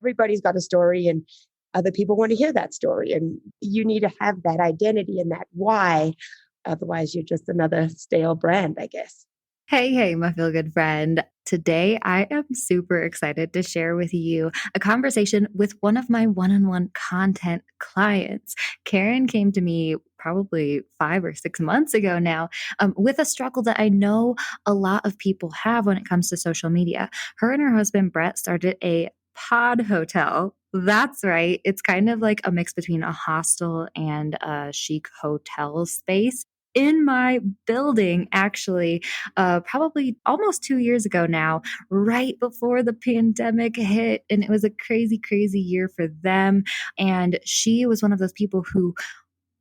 Everybody's got a story and other people want to hear that story. And you need to have that identity and that why. Otherwise, you're just another stale brand, I guess. Hey, my feel good friend. Today, I am super excited to share with you a conversation with one of my one-on-one content clients. Carryn came to me probably 5 or 6 months ago now with a struggle that I know a lot of people have when it comes to social media. Her and her husband, Brett, started a pod hotel. That's right. It's kind of like a mix between a hostel and a chic hotel space in my building, actually, probably almost 2 years ago now, right before the pandemic hit. And it was a crazy, crazy year for them. And she was one of those people who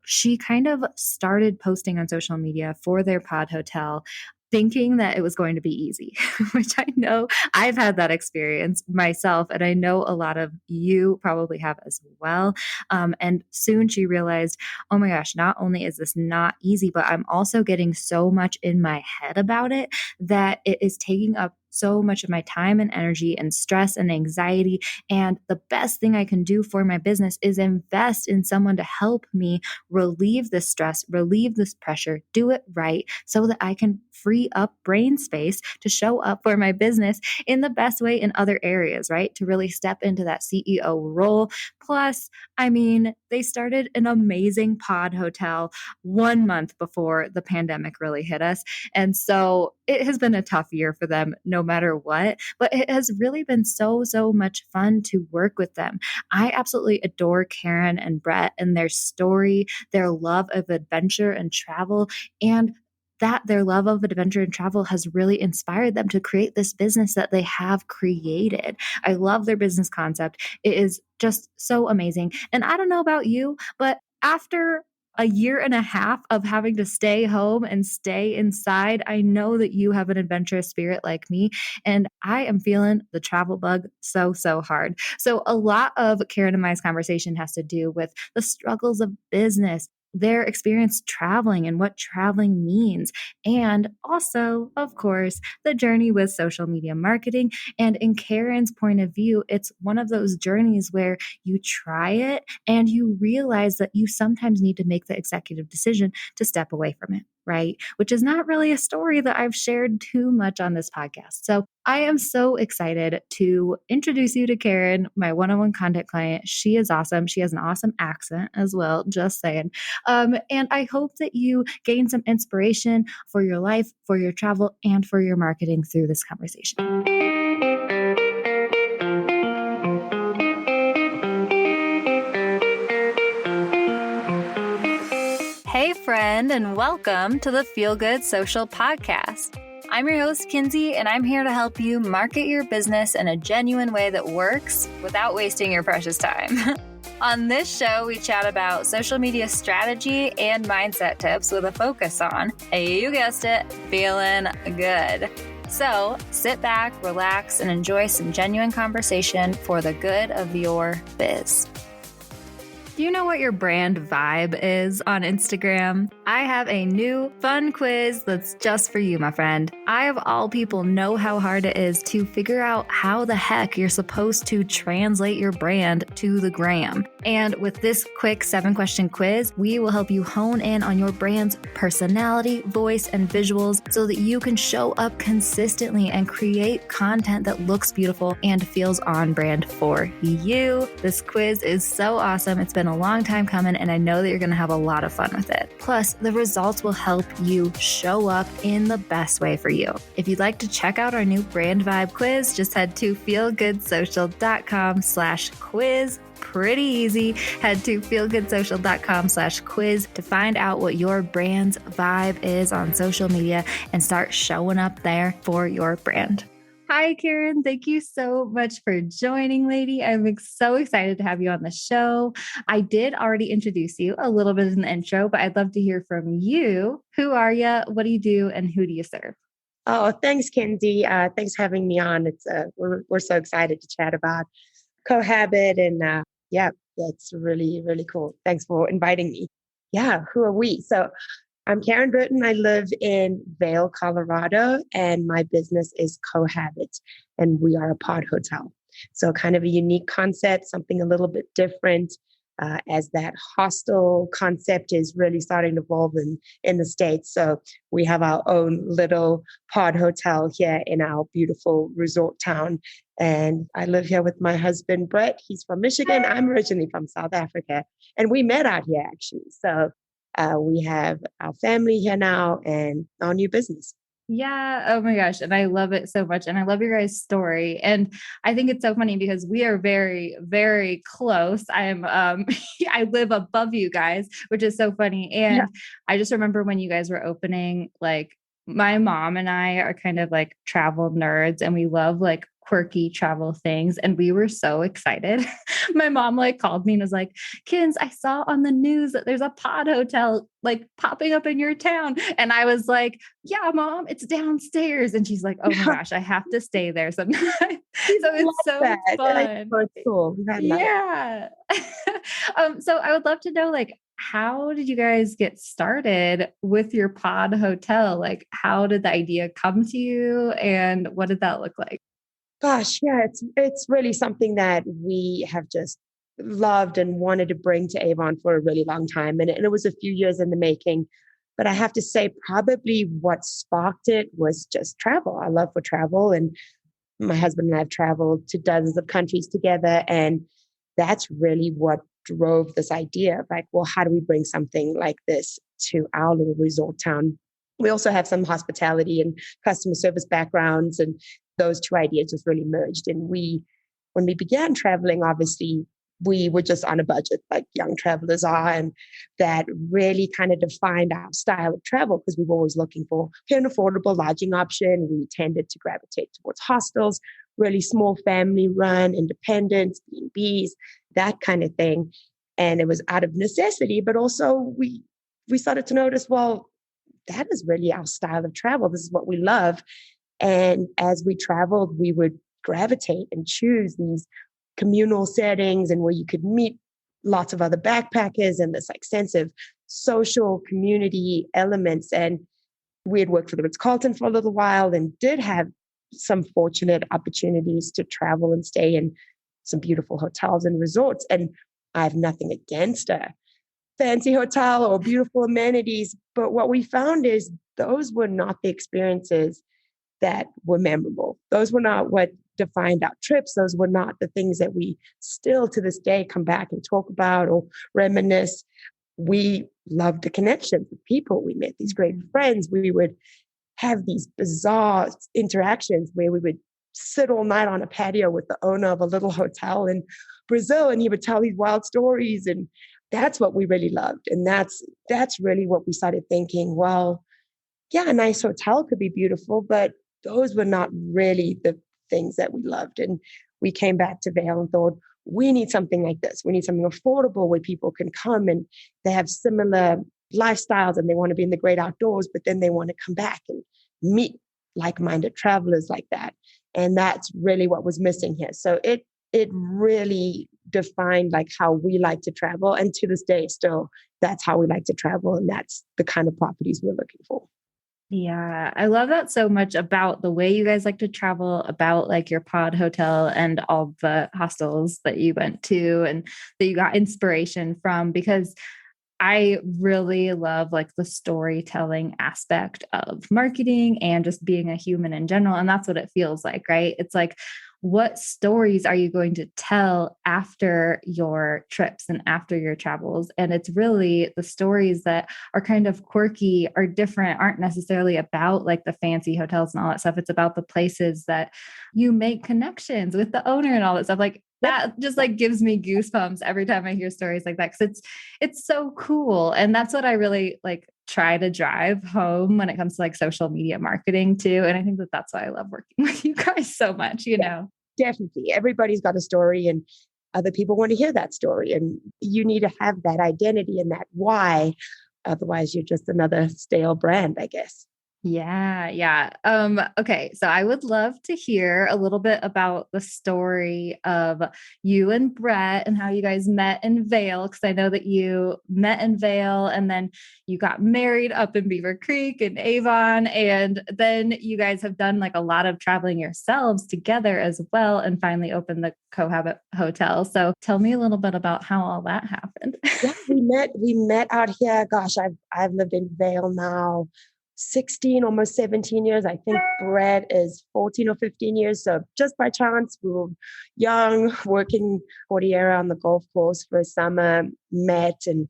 she kind of started posting on social media for their pod hotel, thinking that it was going to be easy, which I know I've had that experience myself. And I know a lot of you probably have as well. And soon she realized, oh my gosh, not only is this not easy, but I'm also getting so much in my head about it that it is taking up so much of my time and energy and stress and anxiety. And the best thing I can do for my business is invest in someone to help me relieve this stress, relieve this pressure, do it right so that I can free up brain space to show up for my business in the best way in other areas, right? To really step into that CEO role. Plus, I mean, they started an amazing pod hotel 1 month before the pandemic really hit us. And so it has been a tough year for them no matter what, but it has really been so, so much fun to work with them. I absolutely adore Carryn and Brett and their story, their love of adventure and travel, and that their love of adventure and travel has really inspired them to create this business that they have created. I love their business concept. It is just so amazing. And I don't know about you, but after a year and a half of having to stay home and stay inside, I know that you have an adventurous spirit like me, and I am feeling the travel bug so, so hard. So a lot of Carryn and Mai's conversation has to do with the struggles of business, their experience traveling and what traveling means. And also, of course, the journey with social media marketing. And in Carryn's point of view, it's one of those journeys where you try it and you realize that you sometimes need to make the executive decision to step away from it, right? Which is not really a story that I've shared too much on this podcast. So I am so excited to introduce you to Carryn, my one-on-one content client. She is awesome. She has an awesome accent as well, just saying. And I hope that you gain some inspiration for your life, for your travel, and for your marketing through this conversation. Hey, friend, and welcome to the Feel Good Social Podcast. I'm your host, Kinsey, and I'm here to help you market your business in a genuine way that works without wasting your precious time. On this show, we chat about social media strategy and mindset tips with a focus on, you guessed it, feeling good. So sit back, relax, and enjoy some genuine conversation for the good of your biz. Do you know what your brand vibe is on Instagram? I have a new fun quiz that's just for you, my friend. I, of all people, know how hard it is to figure out how the heck you're supposed to translate your brand to the gram. And with this quick 7-question quiz, we will help you hone in on your brand's personality, voice, and visuals so that you can show up consistently and create content that looks beautiful and feels on brand for you. This quiz is so awesome. It's been a long time coming, and I know that you're going to have a lot of fun with it. Plus, the results will help you show up in the best way for you. If you'd like to check out our new brand vibe quiz, just head to feelgoodsocial.com/quiz. Pretty easy. Head to feelgoodsocial.com/quiz to find out what your brand's vibe is on social media and start showing up there for your brand. Hi, Carryn. Thank you so much for joining, lady. I'm so excited to have you on the show. I did already introduce you a little bit in the intro, but I'd love to hear from you. Who are you? What do you do? And who do you serve? Oh, thanks, Kinsey. Thanks for having me on. It's we're so excited to chat about Cohabit, and yeah, that's really, really cool. Thanks for inviting me. Yeah, who are we? So I'm Carryn Burton. I live in Vail, Colorado, and my business is Cohabit, and we are a pod hotel. So kind of a unique concept, something a little bit different. As that hostel concept is really starting to evolve in the States. So we have our own little pod hotel here in our beautiful resort town. And I live here with my husband, Brett. He's from Michigan. I'm originally from South Africa. And we met out here, actually. So we have our family here now and our new business. Yeah. Oh my gosh. And I love it so much. And I love your guys' story. And I think it's so funny because we are very, very close. I am I live above you guys, which is so funny. And I just remember when you guys were opening, like my mom and I are kind of like travel nerds and we love like quirky travel things. And we were so excited. My mom like called me and was like, Kins, I saw on the news that there's a pod hotel like popping up in your town. And I was like, yeah, mom, it's downstairs. And she's like, oh my gosh, I have to stay there sometime. So it's so fun. It's cool. Yeah. So I would love to know, like, how did you guys get started with your pod hotel? Like, how did the idea come to you and what did that look like? Gosh, yeah, it's really something that we have just loved and wanted to bring to Avon for a really long time. And it was a few years in the making. But I have to say, probably what sparked it was just travel. Our love for travel. And my husband and I have traveled to dozens of countries together. And that's really what drove this idea of like, well, how do we bring something like this to our little resort town? We also have some hospitality and customer service backgrounds, and those two ideas just really merged. And when we began traveling, obviously, we were just on a budget like young travelers are. And that really kind of defined our style of travel because we were always looking for an affordable lodging option. We tended to gravitate towards hostels, really small family run, independents, B&Bs, that kind of thing. And it was out of necessity, but also we started to notice, well, that is really our style of travel. This is what we love. And as we traveled, we would gravitate and choose these communal settings and where you could meet lots of other backpackers and this like sense of social community elements. And we had worked for the Ritz-Carlton for a little while and did have some fortunate opportunities to travel and stay in some beautiful hotels and resorts. And I have nothing against a fancy hotel or beautiful amenities. But what we found is those were not the experiences that were memorable. Those were not what defined our trips. Those were not the things that we still to this day come back and talk about or reminisce. We loved the connections with people. We met these great friends. We would have these bizarre interactions where we would sit all night on a patio with the owner of a little hotel in Brazil, and he would tell these wild stories. And that's what we really loved. And that's really what we started thinking, well, yeah, a nice hotel could be beautiful, but those were not really the things that we loved. And we came back to Vail and thought, we need something like this. We need something affordable where people can come and they have similar lifestyles and they want to be in the great outdoors, but then they want to come back and meet like-minded travelers like that. And that's really what was missing here. So it really defined like how we like to travel. And to this day, still, that's how we like to travel. And that's the kind of properties we're looking for. Yeah, I love that so much about the way you guys like to travel, about like your pod hotel and all the hostels that you went to and that you got inspiration from, because I really love like the storytelling aspect of marketing and just being a human in general. And that's what it feels like, right? It's like, what stories are you going to tell after your trips and after your travels? And it's really the stories that are kind of quirky or different, aren't necessarily about like the fancy hotels and all that stuff. It's about the places that you make connections with the owner and all that stuff. Like that just like gives me goosebumps every time I hear stories like that. Cause it's so cool. And that's what I really like try to drive home when it comes to like social media marketing too. And I think that that's why I love working with you guys so much, you know? Definitely. Everybody's got a story and other people want to hear that story. And you need to have that identity and that why. Otherwise, you're just another stale brand, I guess. Yeah, yeah. Okay, so I would love to hear a little bit about the story of you and Brett and how you guys met in Vail, because I know that you met in Vail and then you got married up in Beaver Creek and Avon, and then you guys have done like a lot of traveling yourselves together as well, and finally opened the Cohabit Hotel. So tell me a little bit about how all that happened. Yeah, we met out here. Gosh, I've lived in Vail now 16, almost 17 years. I think Brett is 14 or 15 years. So just by chance, we were young, working 40 area on the golf course for a summer, met, and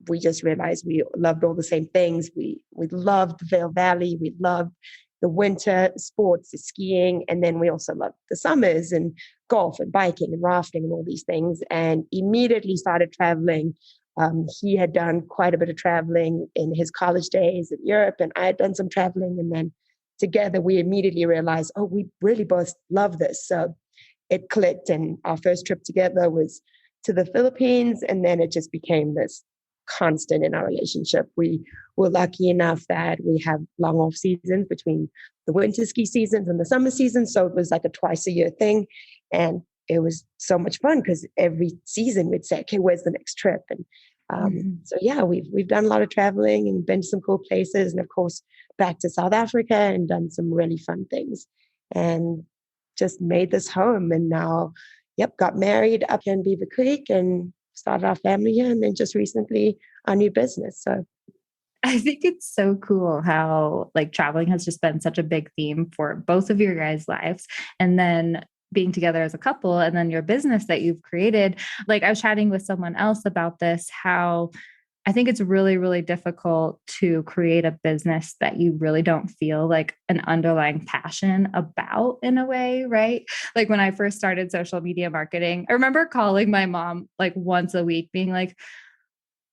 we just realized we loved all the same things. We loved the Vail Valley. We loved the winter sports, the skiing, and then we also loved the summers and golf and biking and rafting and all these things. And immediately started traveling. He had done quite a bit of traveling in his college days in Europe, and I had done some traveling. And then together, we immediately realized, oh, we really both love this. So it clicked, and our first trip together was to the Philippines, and then it just became this constant in our relationship. We were lucky enough that we have long off seasons between the winter ski seasons and the summer seasons. So it was like a twice a year thing. And it was so much fun because every season we'd say, okay, where's the next trip? And so yeah, we've done a lot of traveling and been to some cool places, and of course back to South Africa and done some really fun things, and just made this home. And now, yep, got married up here in Beaver Creek and started our family here, and then just recently our new business. So I think it's so cool how like traveling has just been such a big theme for both of your guys' lives. And then being together as a couple, and then your business that you've created. Like I was chatting with someone else about this, how I think it's really, really difficult to create a business that you really don't feel like an underlying passion about in a way, right? Like when I first started social media marketing, I remember calling my mom like once a week, being like,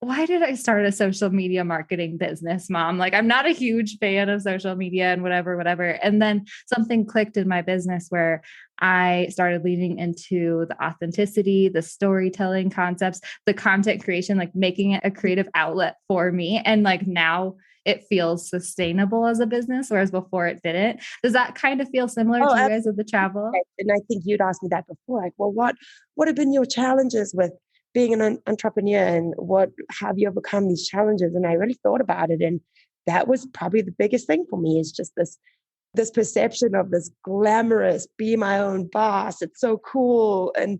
why did I start a social media marketing business, mom? Like, I'm not a huge fan of social media and whatever, whatever. And then something clicked in my business where I started leaning into the authenticity, the storytelling concepts, the content creation, like making it a creative outlet for me. And like now it feels sustainable as a business, whereas before it didn't. Does that kind of feel similar oh, to you guys with the travel? and I think you'd asked me that before. Like, well, what have been your challenges with being an entrepreneur, and what have you overcome these challenges? And I really thought about it, and that was probably the biggest thing for me, is just this perception of this glamorous, be my own boss. It's so cool, and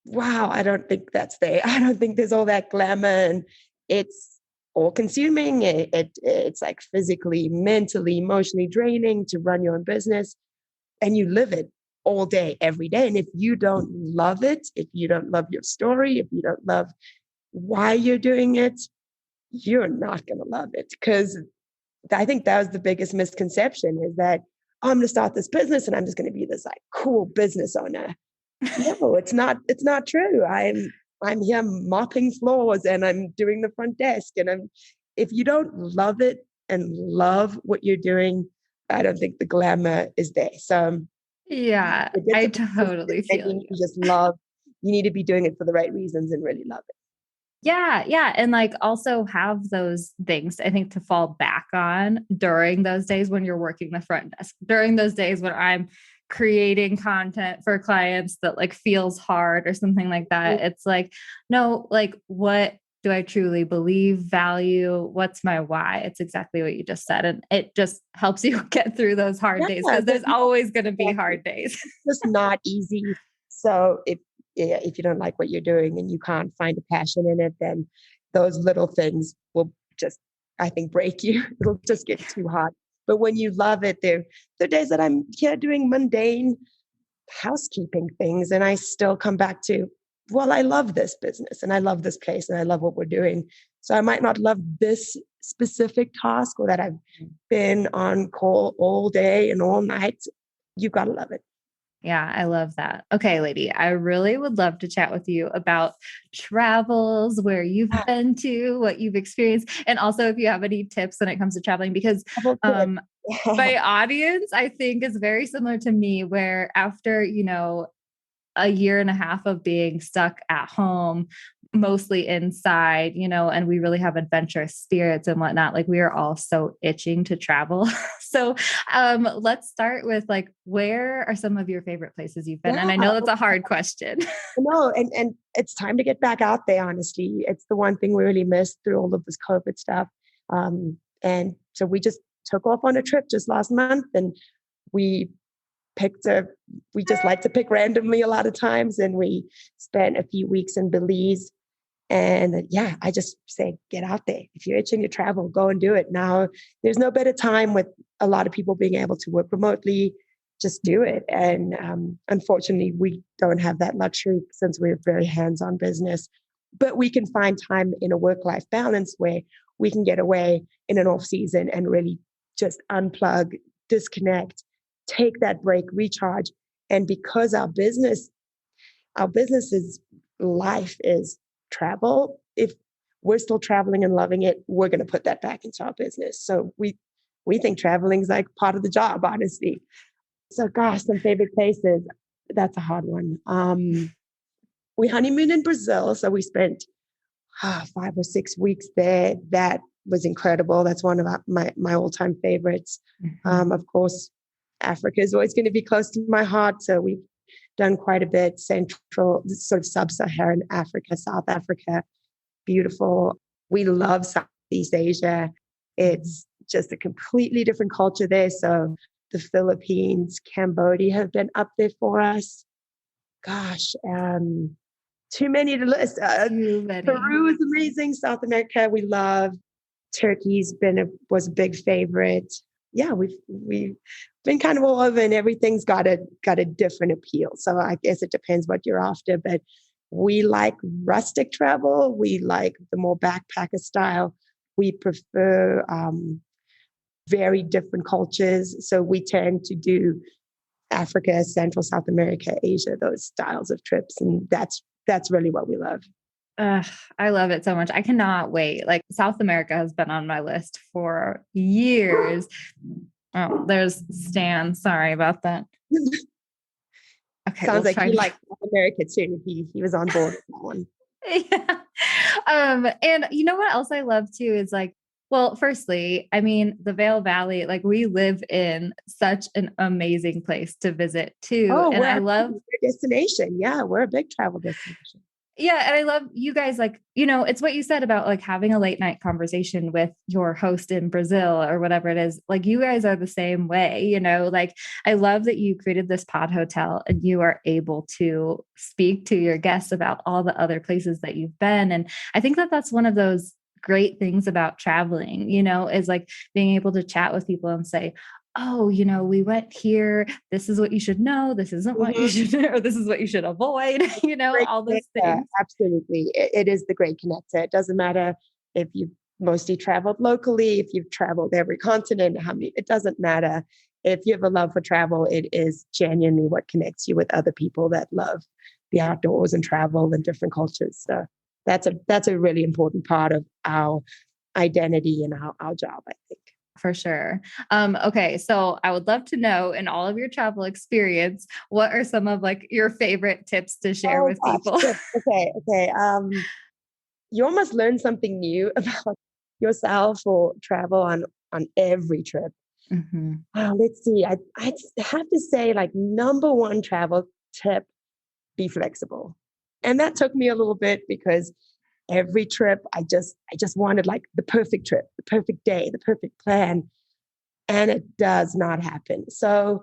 wow, I don't think that's there. I don't think there's all that glamour, and it's all consuming. It's like physically, mentally, emotionally draining to run your own business, and you live it all day, every day. And if you don't love it, if you don't love your story, if you don't love why you're doing it, you're not going to love it. Because I think that was the biggest misconception, is that, oh, I'm going to start this business and I'm just going to be this like cool business owner. No, it's not. It's not true. I'm here mopping floors and I'm doing the front desk. And if you don't love it and love what you're doing, I don't think the glamour is there. So Yeah, I totally feel you you. need to just love. You need to be doing it for the right reasons and really love it. Yeah, yeah. And like also have those things, I think, to fall back on during those days when you're working the front desk, during those days when I'm creating content for clients that like feels hard or something like that. It's like, no, like what do I truly believe, value? What's my why? It's exactly what you just said. And it just helps you get through those hard days, Yeah, because there's always going to be hard days. it's just not easy. So if you don't like what you're doing and you can't find a passion in it, then those little things will just, I think, break you. It'll just get too hard. But when you love it, there are days that I'm here doing mundane housekeeping things, and I still come back to, well, I love this business and I love this place and I love what we're doing. So I might not love this specific task, or that I've been on call all day and all night. You've got to love it. Yeah, I love that. Okay, lady, I really would love to chat with you about travels, where you've been to, what you've experienced, and also if you have any tips when it comes to traveling, because um, my audience, I think, is very similar to me, where after, a year and a half of being stuck at home, mostly inside, and we really have adventurous spirits and whatnot. Like we are all so itching to travel. So let's start with like, where are some of your favorite places you've been? Yeah. And I know that's a hard question. No, and it's time to get back out there, honestly. It's the one thing we really missed through all of this COVID stuff. And so we just took off on a trip just last month, and we we just like to pick randomly a lot of times. And we spent a few weeks in Belize. And yeah, I just say, get out there. If you're itching to travel, go and do it. Now, there's no better time with a lot of people being able to work remotely. Just do it. And unfortunately, we don't have that luxury since we're very hands-on business. But we can find time in a work-life balance where we can get away in an off season and really just unplug, disconnect, take that break, recharge. And because our business's life is travel, if we're still traveling and loving it, we're going to put that back into our business. So we think traveling is like part of the job, honestly. So gosh, some favorite places. That's a hard one. We honeymooned in Brazil. So we spent 5 or 6 weeks there. That was incredible. That's one of my all-time favorites. Mm-hmm. Of course, Africa is always going to be close to my heart. So we've done quite a bit. Central, sort of sub-Saharan Africa, South Africa, beautiful. We love Southeast Asia. It's just a completely different culture there. So the Philippines, Cambodia have been up there for us. Gosh, too many to list. Peru is amazing. South America, we love. Turkey's was a big favorite. Yeah, we've been kind of all over, and everything's got a different appeal. So I guess it depends what you're after, but we like rustic travel. We like the more backpacker style. We prefer very different cultures. So we tend to do Africa, Central, South America, Asia, those styles of trips. And that's really what we love. I love it so much. I cannot wait. Like South America has been on my list for years. Oh, there's Stan. Sorry about that. Okay. Sounds like he liked South America too. He was on board with that one. Yeah. And you know what else I love too is like, well, firstly, I mean, the Vail Valley, like we live in such an amazing place to visit too. Oh, and I love a destination. Yeah, we're a big travel destination. Yeah. And I love you guys, like, it's what you said about like having a late night conversation with your host in Brazil or whatever it is. Like you guys are the same way, like I love that you created this pod hotel and you are able to speak to your guests about all the other places that you've been. And I think that that's one of those great things about traveling, is like being able to chat with people and say, oh, we went here. This is what you should know. This isn't what you should know, or this is what you should avoid, all those things. Absolutely. It is the great connector. It doesn't matter if you've mostly traveled locally, if you've traveled every continent, it doesn't matter. If you have a love for travel, it is genuinely what connects you with other people that love the outdoors and travel and different cultures. So that's a really important part of our identity and our job, I think. For sure. Okay. So I would love to know, in all of your travel experience, what are some of like your favorite tips to share with people? Okay. You almost learn something new about yourself or travel on every trip. Mm-hmm. Let's see. I have to say, like, number one travel tip, be flexible. And that took me a little bit because every trip, I just wanted like the perfect trip, the perfect day, the perfect plan. And it does not happen. So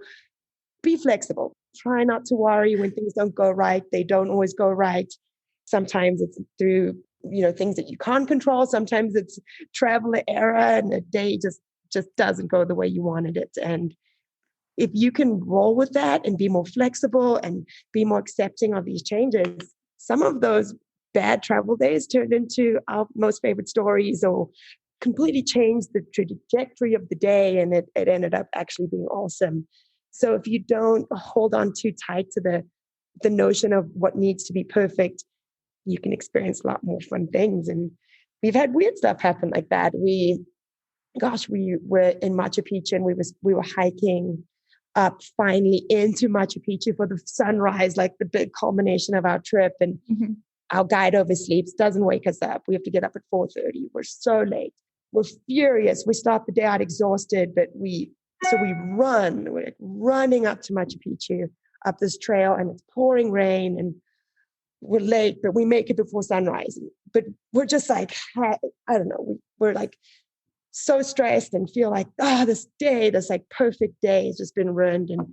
be flexible. Try not to worry when things don't go right. They don't always go right. Sometimes it's through, things that you can't control. Sometimes it's travel error and a day just doesn't go the way you wanted it. And if you can roll with that and be more flexible and be more accepting of these changes, some of those bad travel days turned into our most favorite stories or completely changed the trajectory of the day, and it ended up actually being awesome. So if you don't hold on too tight to the notion of what needs to be perfect, you can experience a lot more fun things. And we've had weird stuff happen like that. We were in Machu Picchu and we were hiking up finally into Machu Picchu for the sunrise, like the big culmination of our trip. And Our guide oversleeps, doesn't wake us up. We have to get up at 4:30. We're so late. We're furious. We start the day out exhausted, but we run. We're running up to Machu Picchu, up this trail, and it's pouring rain, and we're late, but we make it before sunrise. But we're just like, I don't know, we're like so stressed and feel like, this like perfect day has just been ruined. And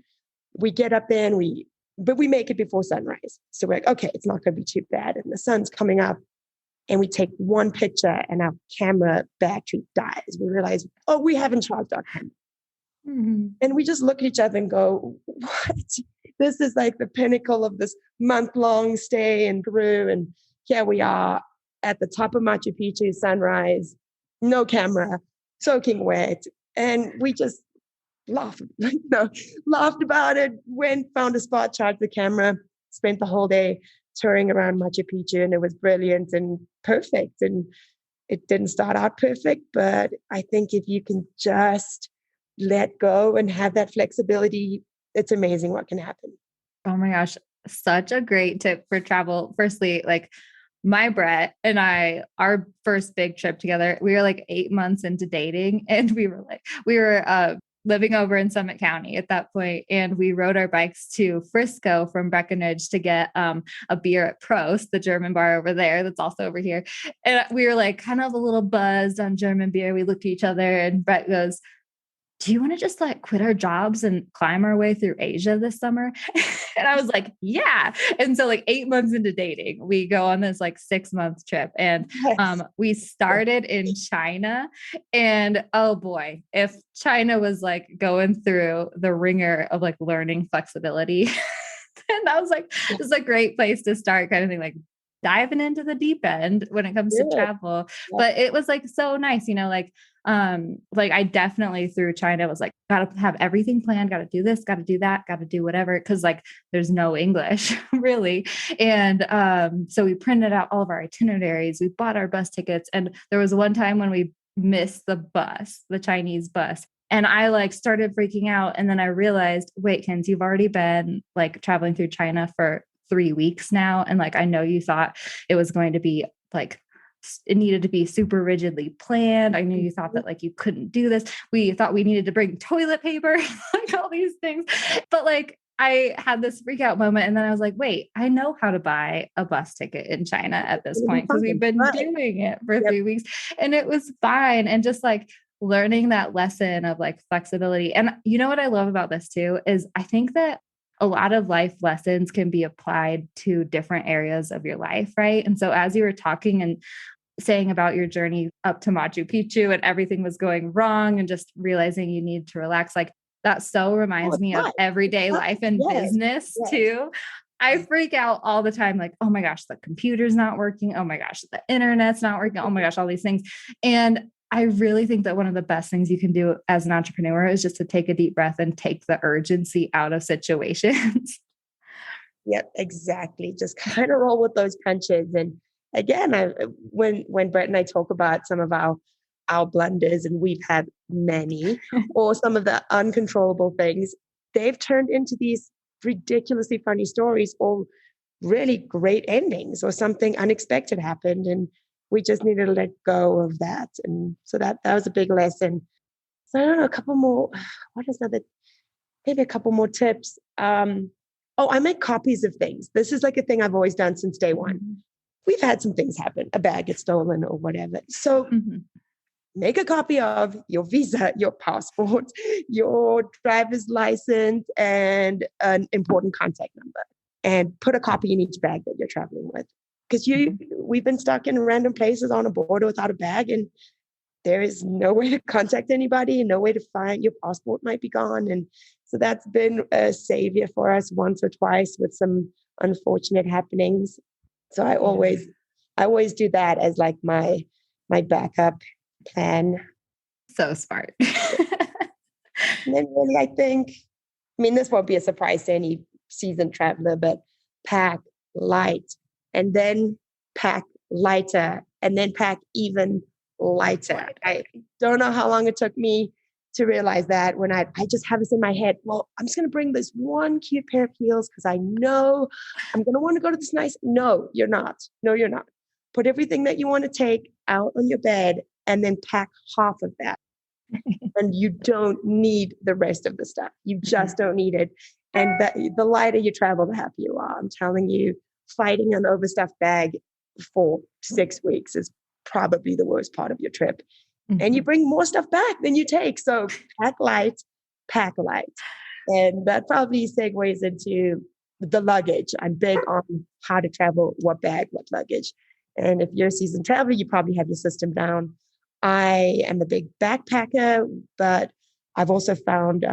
we get up there but we make it before sunrise. So we're like, okay, it's not going to be too bad. And the sun's coming up and we take one picture and our camera battery dies. We realize, we haven't charged our camera. Mm-hmm. And we just look at each other and go, what? This is like the pinnacle of this month-long stay in Peru. And here we are at the top of Machu Picchu, sunrise, no camera, soaking wet. And we just laughed about it, found a spot, charged the camera, spent the whole day touring around Machu Picchu, and it was brilliant and perfect. And it didn't start out perfect, but I think if you can just let go and have that flexibility, it's amazing what can happen. Oh my gosh, such a great tip for travel. Firstly, like my Brett and I, our first big trip together, we were like 8 months into dating, and we were living over in Summit County at that point, and we rode our bikes to Frisco from Breckenridge to get a beer at Prost, the German bar over there that's also over here. And we were like kind of a little buzzed on German beer. We looked at each other and Brett goes, do you want to just like quit our jobs and climb our way through Asia this summer? And I was like, yeah. And so like 8 months into dating, we go on this like 6-month trip, and we started in China, and oh boy, if China was like going through the ringer of like learning flexibility, then that was like, this is a great place to start, kind of thing, like diving into the deep end when it comes to travel. Yeah. But it was like so nice, like I definitely through China was like, gotta have everything planned, gotta do this, gotta do that, gotta do whatever. Cause like there's no English really. And so we printed out all of our itineraries, we bought our bus tickets. And there was one time when we missed the Chinese bus. And I like started freaking out. And then I realized, wait, Kinsey, you've already been like traveling through China for 3 weeks now. And like, I know you thought it was going to be like, it needed to be super rigidly planned. I knew you thought that like you couldn't do this. We thought we needed to bring toilet paper, like all these things. But like I had this freak out moment, and then I was like, wait, I know how to buy a bus ticket in China at this point because we've been doing it for 3 weeks, and it was fine. And just like learning that lesson of like flexibility. And you know what I love about this too is I think that a lot of life lessons can be applied to different areas of your life, right? And so as you were talking and saying about your journey up to Machu Picchu and everything was going wrong and just realizing you need to relax, like that so reminds me of everyday life and business too. I freak out all the time, like, oh my gosh, the computer's not working. Oh my gosh, the internet's not working. Oh my gosh, all these things. And I really think that one of the best things you can do as an entrepreneur is just to take a deep breath and take the urgency out of situations. Yep, exactly. Just kind of roll with those punches. And again, when Brett and I talk about some of our blunders, and we've had many, or some of the uncontrollable things, they've turned into these ridiculously funny stories or really great endings, or something unexpected happened. And we just needed to let go of that. And so that was a big lesson. So I don't know, a couple more, maybe a couple more tips. I make copies of things. This is like a thing I've always done since day one. Mm-hmm. We've had some things happen, a bag gets stolen or whatever. So make a copy of your visa, your passport, your driver's license, and an important contact number, and put a copy in each bag that you're traveling with. Because we've been stuck in random places on a border without a bag, and there is no way to contact anybody and no way to find your passport might be gone. And so that's been a savior for us once or twice with some unfortunate happenings. So I always do that as like my backup plan. So smart. And then really, I think, this won't be a surprise to any seasoned traveler, but pack light, and then pack lighter, and then pack even lighter. I don't know how long it took me to realize that when I just have this in my head, well, I'm just going to bring this one cute pair of heels because I know I'm going to want to go to this nice. No, you're not. No, you're not. Put everything that you want to take out on your bed and then pack half of that. And you don't need the rest of the stuff. You just don't need it. And the lighter you travel, the happier you are. I'm telling you, fighting an overstuffed bag for 6 weeks is probably the worst part of your trip. And you bring more stuff back than you take. So pack light, pack light. And that probably segues into the luggage. I'm big on how to travel, what bag, what luggage. And if you're a seasoned traveler, you probably have your system down. I am a big backpacker, but I've also found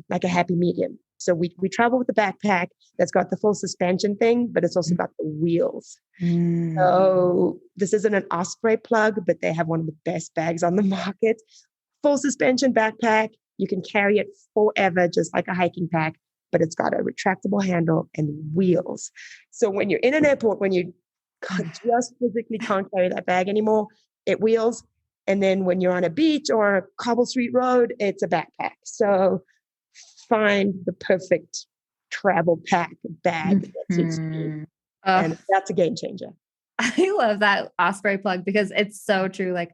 like a happy medium. So we travel with a backpack that's got the full suspension thing, but it's also got the wheels. So this isn't an Osprey plug, but they have one of the best bags on the market. Full suspension backpack. You can carry it forever, just like a hiking pack, but it's got a retractable handle and wheels. So when you're in an airport, when you just physically can't carry that bag anymore, it wheels. And then when you're on a beach or a cobble street road, it's a backpack. So find the perfect travel pack bag that suits you. And that's a game changer. I love that Osprey plug because it's so true. Like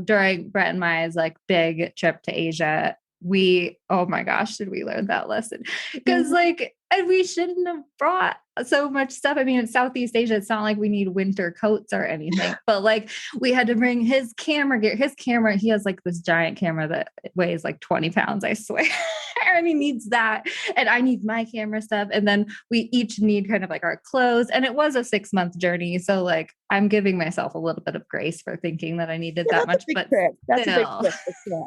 during Brett and Maya's like big trip to Asia, oh my gosh, did we learn that lesson? Because like, and we shouldn't have brought so much stuff. I mean, in Southeast Asia, it's not like we need winter coats or anything, but like we had to bring his camera gear, he has like this giant camera that weighs like 20 pounds, I swear. And he needs that. And I need my camera stuff. And then we each need kind of like our clothes. And it was a 6-month journey. So like, I'm giving myself a little bit of grace for thinking that I needed that much, but that's a big trip.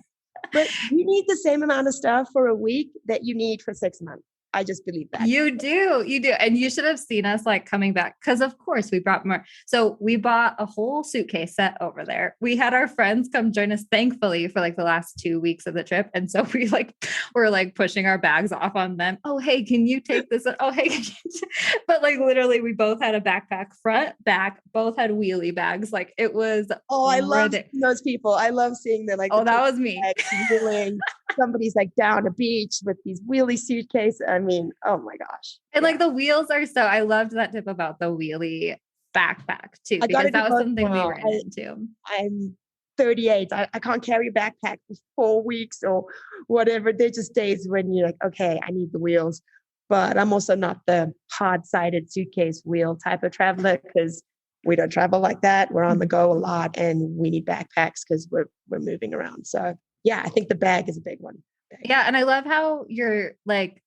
But you need the same amount of stuff for a week that you need for 6 months. I just believe that. You do. And you should have seen us like coming back. Cause of course we brought more. So we bought a whole suitcase set over there. We had our friends come join us, thankfully, for like the last 2 weeks of the trip. And so we're like pushing our bags off on them. Oh, hey, can you take this? Oh, hey. But like literally we both had a backpack front, back, both had wheelie bags. Like it was. Oh, I love those people. I love seeing them. Like, oh, that was me. Somebody's like down a beach with these wheelie suitcases. I mean, oh my gosh. And like the wheels are I loved that tip about the wheelie backpack too, because that was something we ran into. I'm 38. I can't carry a backpack for 4 weeks or whatever. There's just days when you're like, okay, I need the wheels. But I'm also not the hard-sided suitcase wheel type of traveler because we don't travel like that. We're on the go a lot and we need backpacks because we're moving around. So yeah, I think the bag is a big one. Yeah. And I love how you're like,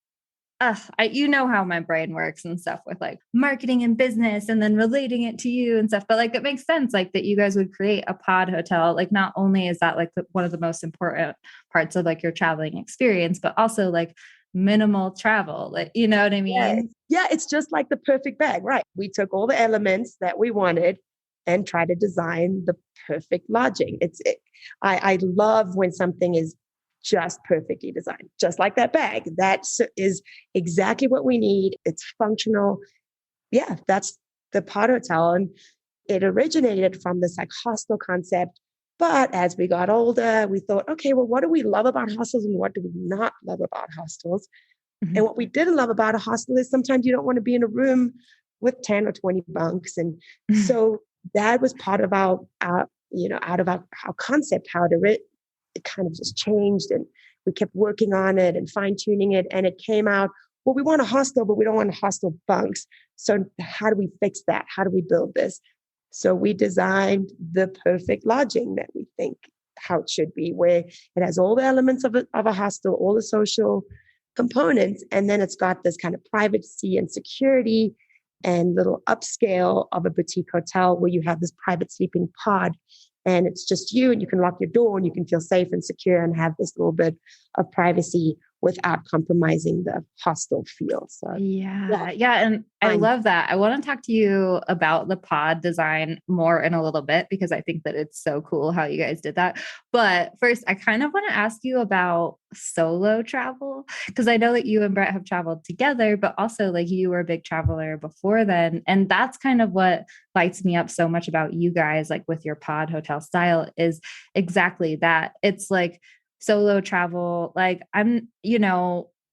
you know how my brain works and stuff with like marketing and business and then relating it to you and stuff. But like, it makes sense like that you guys would create a pod hotel. Like not only is that like one of the most important parts of like your traveling experience, but also like minimal travel. Like, you know what I mean? Yeah. It's just like the perfect bag, right? We took all the elements that we wanted and try to design the perfect lodging. I love when something is just perfectly designed, just like that bag. That is exactly what we need. It's functional. Yeah, that's the pod hotel. And it originated from this like hostel concept. But as we got older, we thought, okay, well, what do we love about hostels and what do we not love about hostels? And what we didn't love about a hostel is sometimes you don't want to be in a room with 10 or 20 bunks. And so that was part of our out of our concept, how it kind of just changed and we kept working on it and fine tuning it. And it came out, well, we want a hostel, but we don't want hostel bunks. So how do we fix that? How do we build this? So we designed the perfect lodging that we think how it should be, where it has all the elements of a hostel, all the social components. And then it's got this kind of privacy and security and little upscale of a boutique hotel where you have this private sleeping pod and it's just you and you can lock your door and you can feel safe and secure and have this little bit of privacy without compromising the hostel feel. So yeah. And I love that. I want to talk to you about the pod design more in a little bit, because I think that it's so cool how you guys did that. But first, I kind of want to ask you about solo travel, because I know that you and Brett have traveled together, but also like you were a big traveler before then. And that's kind of what lights me up so much about you guys, like with your pod hotel style, is exactly that. It's like, solo travel. Like I'm,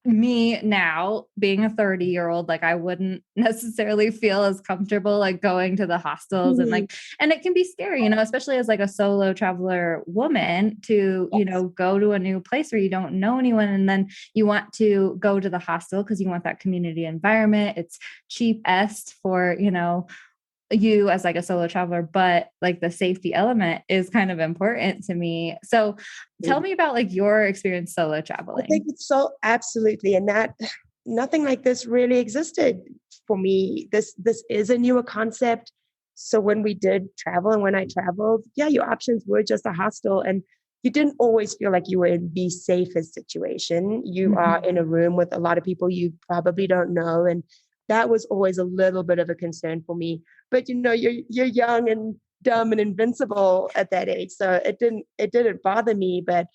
me now being a 30-year-old, like I wouldn't necessarily feel as comfortable like going to the hostels and Mhm. like, and it can be scary, especially as like a solo traveler woman to, Yes. go to a new place where you don't know anyone. And then you want to go to the hostel because you want that community environment. It's cheapest for, you as like a solo traveler, but like the safety element is kind of important to me. So tell me about like your experience solo I think traveling. it's so absolutely, and that nothing like this really existed for me. This is a newer concept. So when we did travel and when I traveled, yeah, your options were just a hostel, and you didn't always feel like you were in the safest situation. You are Mhm. in a room with a lot of people you probably don't know, and that was always a little bit of a concern for me. But you're young and dumb and invincible at that age, so it didn't bother me. But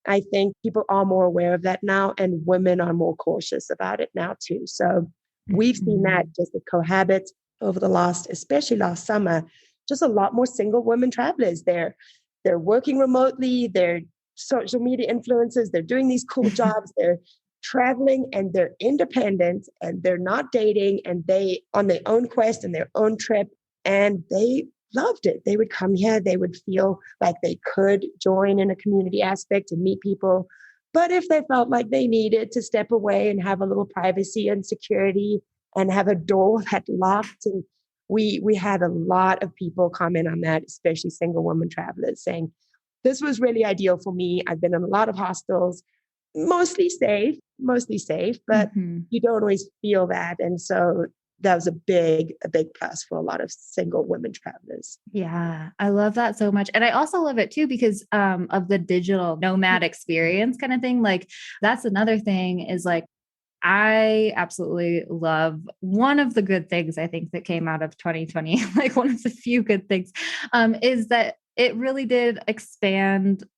I think people are more aware of that now, and women are more cautious about it now too. So we've seen that Mhm. just with Cohabit over the especially last summer, just a lot more single women travelers. They're working remotely, they're social media influencers, they're doing these cool jobs, they're traveling and they're independent and they're not dating and they on their own quest and their own trip and they loved it. They would come here, they would feel like they could join in a community aspect and meet people. But if they felt like they needed to step away and have a little privacy and security and have a door that locked, and we had a lot of people comment on that, especially single women travelers, saying, this was really ideal for me. I've been in a lot of hostels, mostly safe, but Mhm. you don't always feel that. And so that was a big plus for a lot of single women travelers. Yeah, I love that so much. And I also love it too because of the digital nomad experience kind of thing. Like that's another thing is like I absolutely love one of the good things I think that came out of 2020, like one of the few good things, is that it really did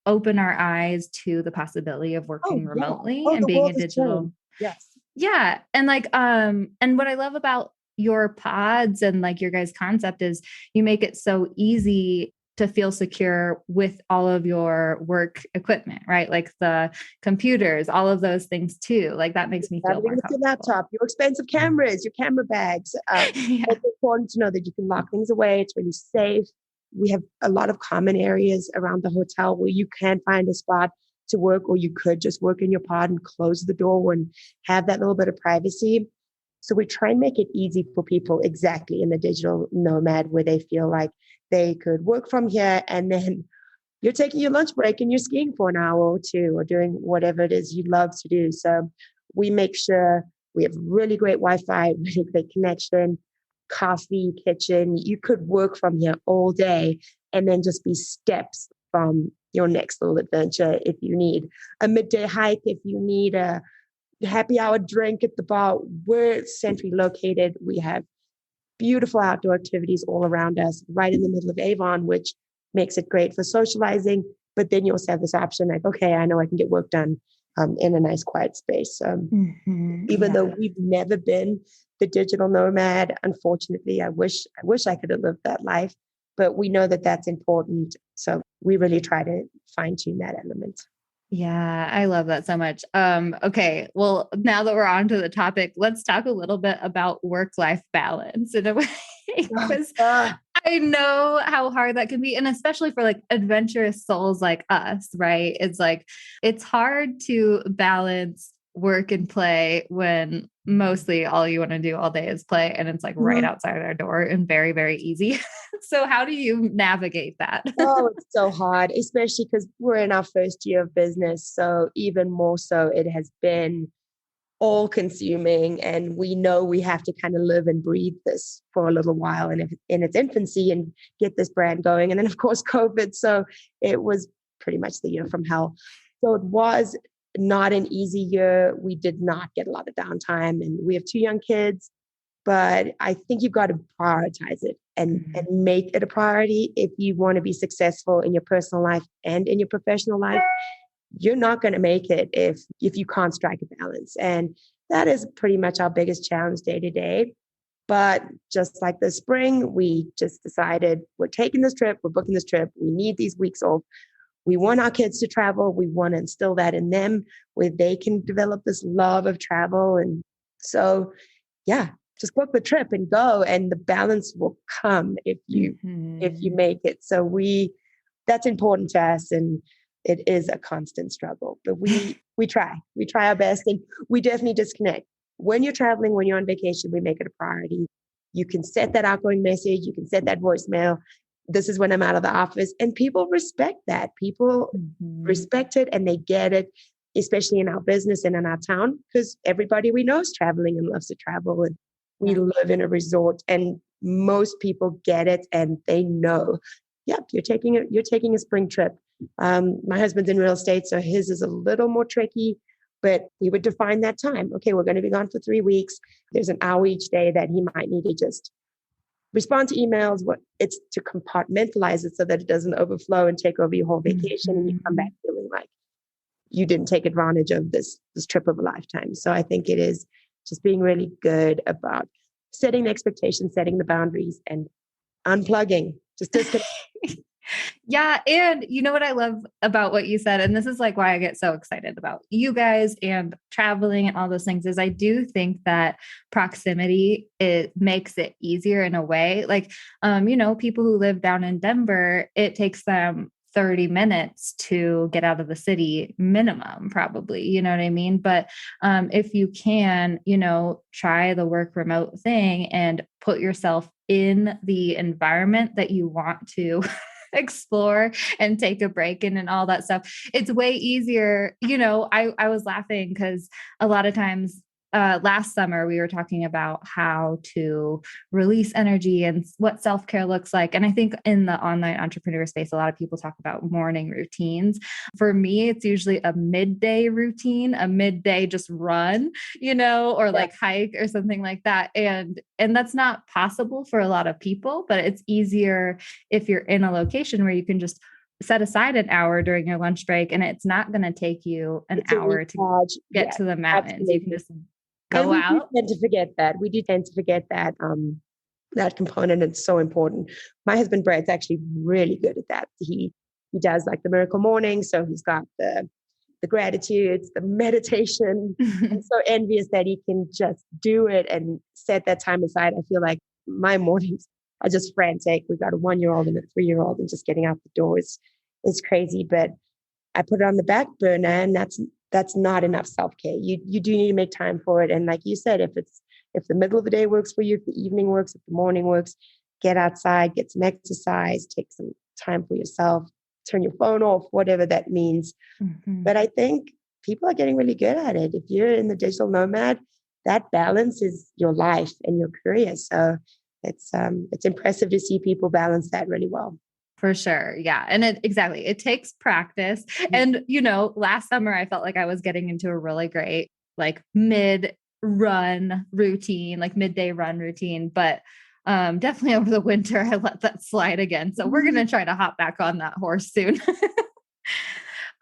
open our eyes to the possibility of Oh working yeah. remotely Oh, and the being world a has changed. digital. Yes. Yeah. And like, and what I love about your pods and like your guys' concept is you make it so easy to feel secure with all of your work equipment, right? Like the computers, all of those things too. Like that makes me feel Traveling more with your comfortable. laptop, your expensive cameras, your camera bags. Yeah. It's important to know that you can lock things away. It's really safe. We have a lot of common areas around the hotel where you can find a spot to work, or you could just work in your pod and close the door and have that little bit of privacy. So we try and make it easy for people exactly in the digital nomad where they feel like they could work from here and then you're taking your lunch break and you're skiing for an hour or two or doing whatever it is you love to do. So we make sure we have really great Wi-Fi, really great connection, coffee, kitchen. You could work from here all day and then just be steps from your next little adventure if you need a midday hike, if you need a happy hour drink at the bar. We're centrally located. We have beautiful outdoor activities all around us, right in the middle of Avon, which makes it great for socializing. But then you also have this option like, okay, I know I can get work done in a nice quiet space. Even though Yeah. we've never been the digital nomad, unfortunately, I wish I could have lived that life. But we know that that's important. So we really try to fine tune that element. Yeah, I love that so much. Okay, well, now that we're on to the topic, let's talk a little bit about work-life balance in a way, because Ah, I know how hard that can be. And especially for like adventurous souls like us, right? It's like, it's hard to balance work and play when mostly all you want to do all day is play. And it's like right mhm. outside our door and very, very easy. So, how do you navigate that? Oh, it's so hard, especially because we're in our first year of business. So even more so, it has been all consuming. And we know we have to kind of live and breathe this for a little while in its infancy and get this brand going. And then, of course, COVID. So it was pretty much the year from hell. So it was not an easy year. We did not get a lot of downtime. And we have two young kids. But I think you've got to prioritize it and Mhm. make it a priority if you want to be successful in your personal life and in your professional life. You're not going to make it if you can't strike a balance. And that is pretty much our biggest challenge day to day. But just like this spring, we just decided we're taking this trip, we're booking this trip, we need these weeks off. we want our kids to travel. We want to instill that in them where they can develop this love of travel. And so, yeah, just book the trip and go, and the balance will come if you make it. So that's important to us, and it is a constant struggle, but we try our best, and we definitely disconnect. When you're traveling, when you're on vacation, we make it a priority. You can set that outgoing message, you can set that voicemail. This is when I'm out of the office, and people respect that. People respect it, and they get it, especially in our business and in our town, because everybody we know is traveling and loves to travel, and we live in a resort, and most people get it, and they know, yep, you're taking a spring trip. My husband's in real estate, so his is a little more tricky, but we would define that time. Okay, we're going to be gone for 3 weeks. There's an hour each day that he might need to just respond to emails. It's to compartmentalize it so that it doesn't overflow and take over your whole vacation, and you come back feeling like you didn't take advantage of this trip of a lifetime. So I think it is just being really good about setting the expectations, setting the boundaries, and unplugging. Just disconnect. Yeah. And you know what I love about what you said, and this is like why I get so excited about you guys and traveling and all those things, is I do think that proximity, it makes it easier in a way. Like, people who live down in Denver, it takes them 30 minutes to get out of the city minimum, probably, you know what I mean? But if you can, try the work remote thing and put yourself in the environment that you want to explore and take a break in and all that stuff, it's way easier. I was laughing because a lot of times last summer we were talking about how to release energy and what self-care looks like. And I think in the online entrepreneur space, a lot of people talk about morning routines. For me, it's usually a midday routine, a midday just run, or like hike or something like that. And that's not possible for a lot of people, but it's easier if you're in a location where you can just set aside an hour during your lunch break, and it's not going to take you an hour to get to the mountains. Absolutely. You can just go out. We do tend to forget that. We do tend to forget that that component. It's so important. My husband Brad's actually really good at that. He does like the miracle morning, so he's got the gratitudes, the meditation. I'm so envious that he can just do it and set that time aside. I feel like my mornings are just frantic. We've got a 1-year-old and a 3-year-old, and just getting out the door is crazy. But I put it on the back burner, and that's not enough self-care. You do need to make time for it. And like you said, if the middle of the day works for you, if the evening works, if the morning works, get outside, get some exercise, take some time for yourself, turn your phone off, whatever that means. But I think people are getting really good at it. If you're in the digital nomad, that balance is your life and your career. So it's impressive to see people balance that really well. For sure. Yeah. And it takes practice. And, last summer I felt like I was getting into a really great, like midday run routine, but definitely over the winter, I let that slide again. So we're going to try to hop back on that horse soon.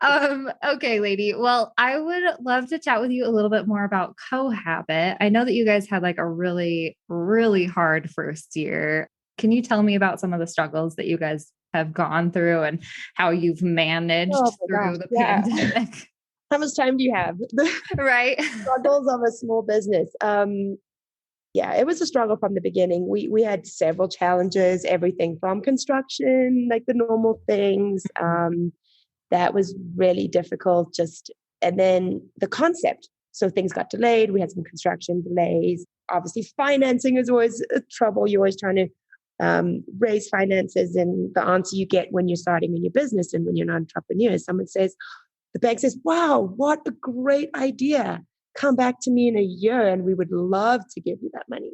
Okay, lady. Well, I would love to chat with you a little bit more about Cohabit. I know that you guys had like a really, really hard first year. Can you tell me about some of the struggles that you guys have gone through and how you've managed through the pandemic? How much time do you have? Right. Struggles of a small business. It was a struggle from the beginning. We had several challenges, everything from construction, like the normal things. That was really difficult. And then the concept. So things got delayed. We had some construction delays. Obviously, financing is always a trouble. You're always trying to raise finances, and the answer you get when you're starting in your business and when you're an entrepreneur, someone says, the bank says, wow, what a great idea. Come back to me in a year and we would love to give you that money.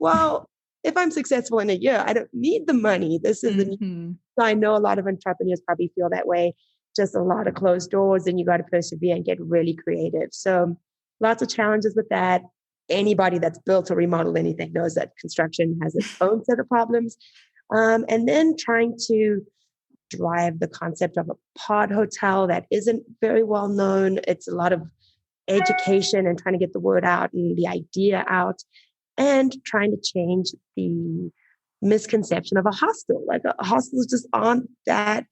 Well, if I'm successful in a year, I don't need the money. This is so I know a lot of entrepreneurs probably feel that way. Just a lot of closed doors, and you got to persevere and get really creative. So lots of challenges with that. Anybody that's built or remodeled anything knows that construction has its own set of problems. And then trying to drive the concept of a pod hotel that isn't very well known. It's a lot of education and trying to get the word out and the idea out, and trying to change the misconception of a hostel. Like hostels just aren't that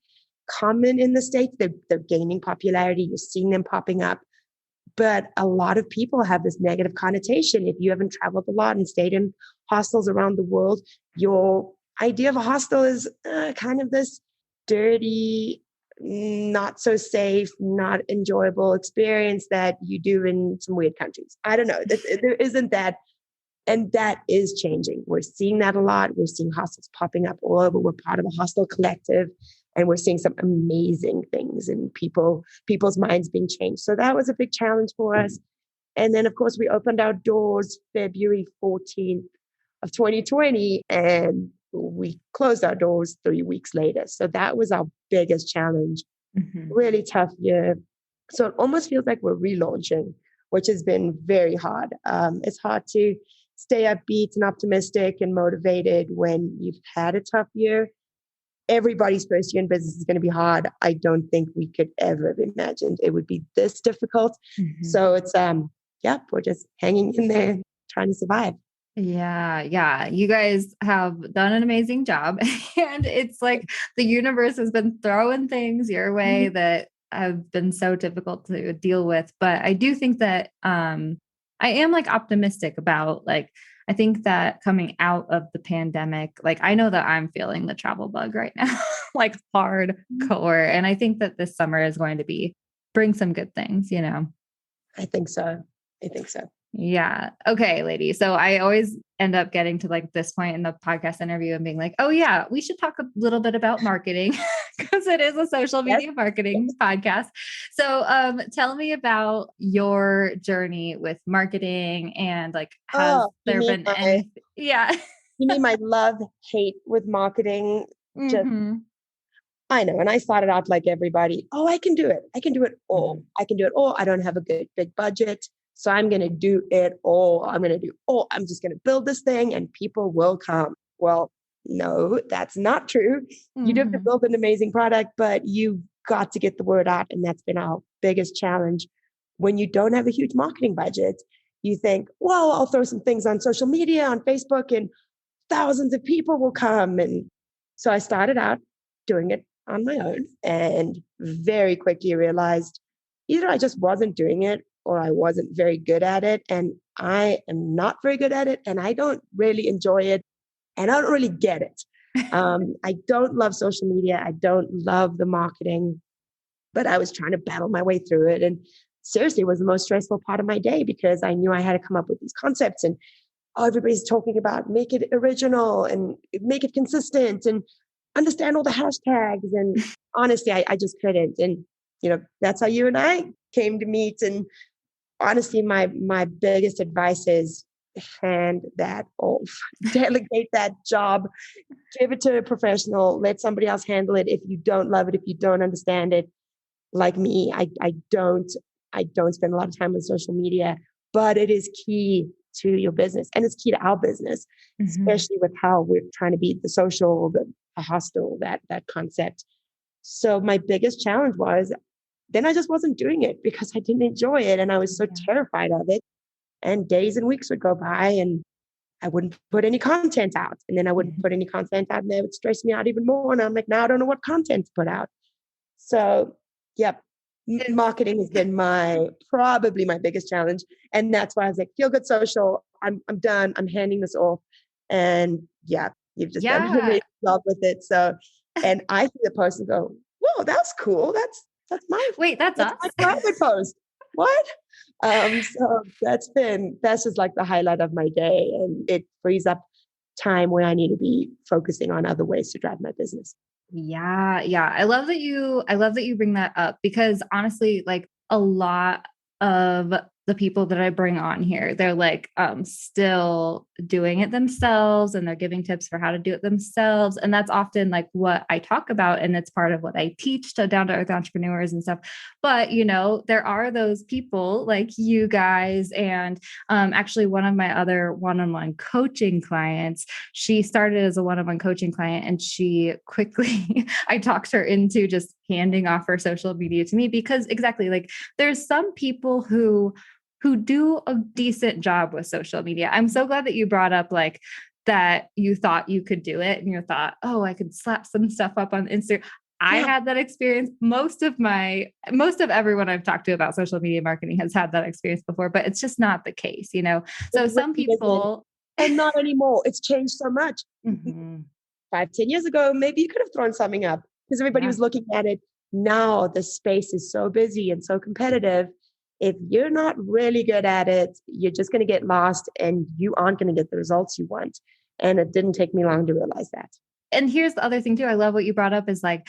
common in the States. They're gaining popularity. You're seeing them popping up. But a lot of people have this negative connotation. If you haven't traveled a lot and stayed in hostels around the world, your idea of a hostel is kind of this dirty, not so safe, not enjoyable experience that you do in some weird countries. I don't know. There isn't that. And that is changing. We're seeing that a lot. We're seeing hostels popping up all over. We're part of a hostel collective, and we're seeing some amazing things and people's minds being changed. So that was a big challenge for us. And then, of course, we opened our doors February 14th of 2020, and we closed our doors 3 weeks later. So that was our biggest challenge. Really tough year. So it almost feels like we're relaunching, which has been very hard. It's hard to stay upbeat and optimistic and motivated when you've had a tough year. Everybody's first year in business is going to be hard. I don't think we could ever have imagined it would be this difficult. So it's, we're just hanging in there, trying to survive. Yeah. You guys have done an amazing job. And it's like the universe has been throwing things your way that have been so difficult to deal with. But I do think that I am like optimistic about I think that coming out of the pandemic, I know that I'm feeling the travel bug right now, like hardcore. And I think that this summer is going to bring some good things, I think so. Yeah. Okay, lady. So I always end up getting to this point in the podcast interview and being like, oh yeah, we should talk a little bit about marketing because it is a social media marketing podcast. So tell me about your journey with marketing and has there been anything? Yeah. You mean my love-hate with marketing? Just I know. And I started out like everybody. Oh, I can do it. I can do it all. I can do it all. I don't have a big budget. So I'm going to do it all. I'm just going to build this thing and people will come. Well, no, that's not true. You do have to build an amazing product, but you got to get the word out. And that's been our biggest challenge. When you don't have a huge marketing budget, you think, well, I'll throw some things on social media, on Facebook, and thousands of people will come. And so I started out doing it on my own and very quickly realized either I just wasn't doing it or I wasn't very good at it. And I am not very good at it. And I don't really enjoy it. And I don't really get it. I don't love social media. I don't love the marketing, but I was trying to battle my way through it. And seriously, it was the most stressful part of my day because I knew I had to come up with these concepts and everybody's talking about make it original and make it consistent and understand all the hashtags. And honestly, I just couldn't. And, that's how you and I came to meet. And honestly, my biggest advice is hand that off, delegate that job, give it to a professional, let somebody else handle it. If you don't love it, if you don't understand it, like me, I don't spend a lot of time on social media, but it is key to your business and it's key to our business, especially with how we're trying to be the social, a hostel, that concept. So my biggest challenge was then I just wasn't doing it because I didn't enjoy it. And I was so terrified of it. And days and weeks would go by and I wouldn't put any content out. And then I wouldn't put any content out and that would stress me out even more. And I'm like, now I don't know what content to put out. So, marketing has been probably my biggest challenge. And that's why I was like, Feel Good Social, I'm done. I'm handing this off. And you've just done an amazing job with it. So, and I see the post and go, whoa, that's cool. That's that's us. My private post. What? So that's just like the highlight of my day. And it frees up time where I need to be focusing on other ways to drive my business. Yeah. I love that you bring that up because honestly, a lot of the people that I bring on here, they're still doing it themselves and they're giving tips for how to do it themselves. And that's often what I talk about. And it's part of what I teach to down to earth entrepreneurs and stuff. But, there are those people like you guys. And actually one of my other one-on-one coaching clients, she started as a one-on-one coaching client and she quickly, I talked her into just handing off her social media to me because exactly there's some people who do a decent job with social media. I'm so glad that you brought up that you thought you could do it and you thought, oh, I could slap some stuff up on Instagram. I had that experience. Most of everyone I've talked to about social media marketing has had that experience before, but it's just not the case, So some people, and not anymore. It's changed so much. 5-10 years ago, maybe you could have thrown something up because everybody was looking at it. Now the space is so busy and so competitive. If you're not really good at it, you're just going to get lost and you aren't going to get the results you want. And it didn't take me long to realize that. And here's the other thing too. I love what you brought up is like,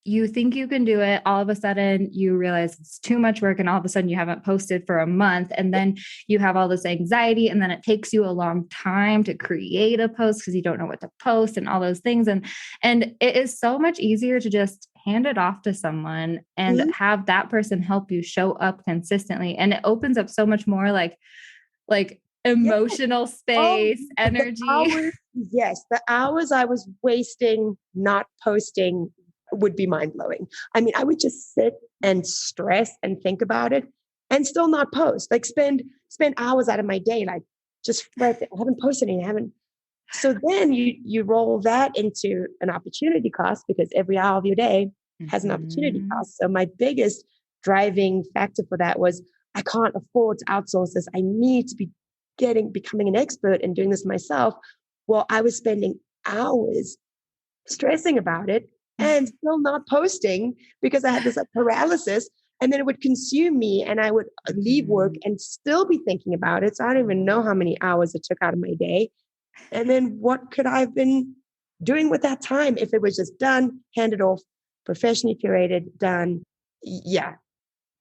you think you can do it. All of a sudden you realize it's too much work. And all of a sudden you haven't posted for a month. And then you have all this anxiety. And then it takes you a long time to create a post because you don't know what to post and all those things. And it is so much easier to just hand it off to someone and have that person help you show up consistently. And it opens up so much more like emotional space, energy. The hours I was wasting not posting would be mind-blowing. I mean, I would just sit and stress and think about it and still not post, like spend hours out of my day, like just I haven't posted anything. So then you roll that into an opportunity cost because every hour of your day has an opportunity cost. So my biggest driving factor for that was I can't afford to outsource this. I need to be becoming an expert and doing this myself. Well, I was spending hours stressing about it and still not posting because I had this paralysis, and then it would consume me and I would leave work and still be thinking about it. So I don't even know how many hours it took out of my day. And then what could I have been doing with that time if it was just done, handed off, professionally curated, done? Yeah.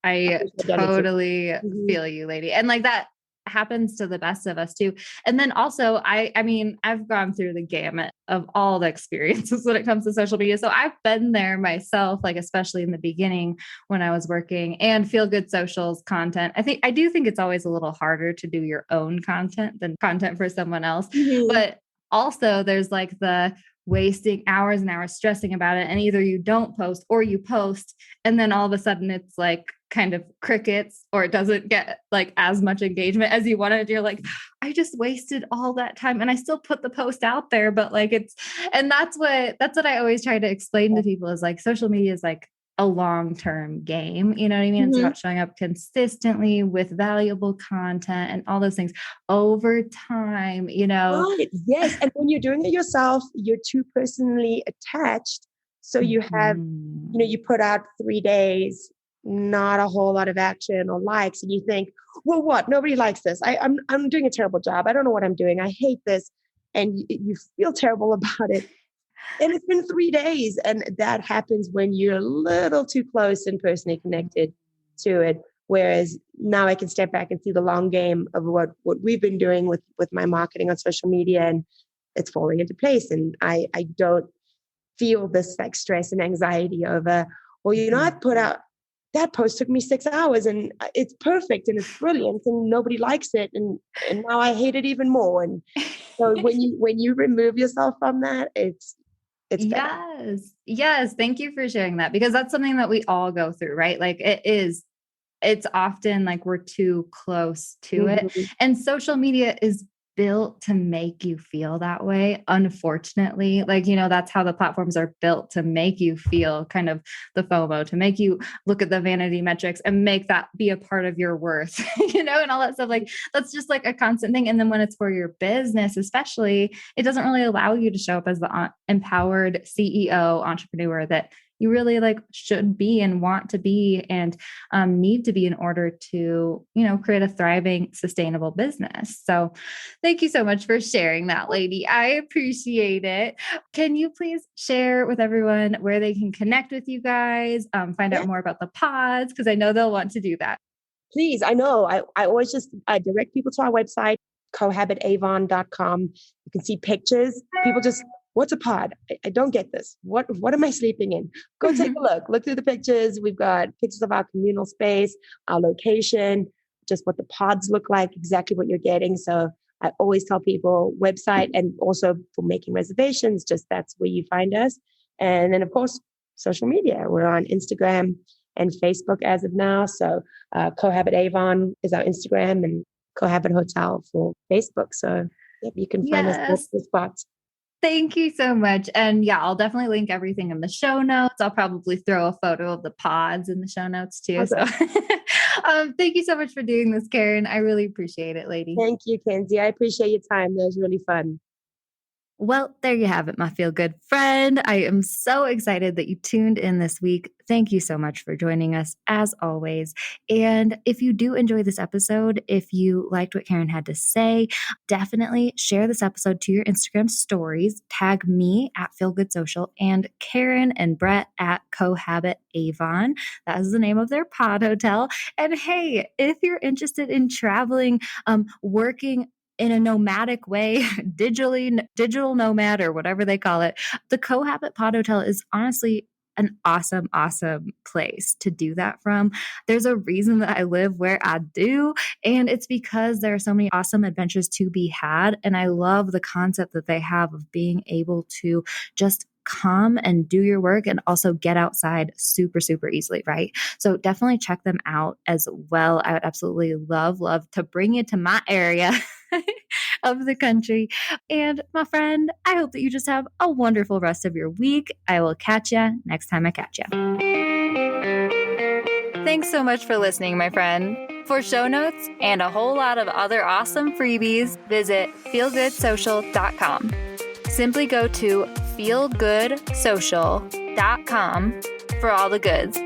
I totally feel you, lady. And like that happens to the best of us too. And then also, I mean, I've gone through the gamut of all the experiences when it comes to social media. So I've been there myself, like, especially in the beginning when I was working and Feel Good Socials content. I do think it's always a little harder to do your own content than content for someone else. But also there's like the wasting hours and hours stressing about it. And either you don't post or you post. And then all of a sudden it's like kind of crickets, or it doesn't get like as much engagement as you wanted. You're like, I just wasted all that time and I still put the post out there. But like that's what I always try to explain to people is like, social media is like a long-term game. You know what I mean? It's about showing up consistently with valuable content and all those things over time, Right. Yes. And when you're doing it yourself, you're too personally attached. So you have, you put out 3 days, not a whole lot of action or likes. And you think, well, what? Nobody likes this. I'm doing a terrible job. I don't know what I'm doing. I hate this. And you feel terrible about it. And it's been 3 days. And that happens when you're a little too close and personally connected to it. Whereas now I can step back and see the long game of what we've been doing with my marketing on social media, and it's falling into place. And I don't feel this like stress and anxiety over, well, I put out that post took me 6 hours and it's perfect and it's brilliant and nobody likes it. And now I hate it even more. And so when you remove yourself from that, it's better. Yes. Thank you for sharing that, because that's something that we all go through, right? Like it's often like we're too close to it. And social media is built to make you feel that way. Unfortunately, like, that's how the platforms are built, to make you feel kind of the FOMO, to make you look at the vanity metrics and make that be a part of your worth, and all that stuff. Like, that's just like a constant thing. And then when it's for your business, especially, it doesn't really allow you to show up as the empowered CEO entrepreneur that you really like should be and want to be and need to be in order to, create a thriving, sustainable business. So thank you so much for sharing that, lady. I appreciate it. Can you please share with everyone where they can connect with you guys, find out more about the pods? Because I know they'll want to do that. Please. I know. I always just direct people to our website, cohabitavon.com. You can see pictures. People just, what's a pod? I don't get this. What am I sleeping in? Go take a look through the pictures. We've got pictures of our communal space, our location, just what the pods look like, exactly what you're getting. So I always tell people website, and also for making reservations, just that's where you find us. And then of course, social media. We're on Instagram and Facebook as of now. So Cohabit Avon is our Instagram and Cohabit Hotel for Facebook. So you can find us both the spots. Thank you so much. And yeah, I'll definitely link everything in the show notes. I'll probably throw a photo of the pods in the show notes too. So Okay. thank you so much for doing this, Carryn. I really appreciate it, lady. Thank you, Kinsey. I appreciate your time. That was really fun. Well, there you have it, my feel good friend. I am so excited that you tuned in this week. Thank you so much for joining us as always. And if you do enjoy this episode, if you liked what Carryn had to say, definitely share this episode to your Instagram stories. Tag me at Feel Good Social and Carryn and Brett at Cohabit Avon. That is the name of their pod hotel. And hey, if you're interested in traveling, working in a nomadic way, digital nomad or whatever they call it, the Cohabit Pod Hotel is honestly an awesome, awesome place to do that from. There's a reason that I live where I do, and it's because there are so many awesome adventures to be had. And I love the concept that they have of being able to just come and do your work and also get outside super, super easily, right? So definitely check them out as well. I would absolutely love to bring you to my area of the country. And my friend, I hope that you just have a wonderful rest of your week. I will catch you next time I catch you. Thanks so much for listening, my friend. For show notes and a whole lot of other awesome freebies, visit feelgoodsocial.com. Simply go to feelgoodsocial.com for all the goods.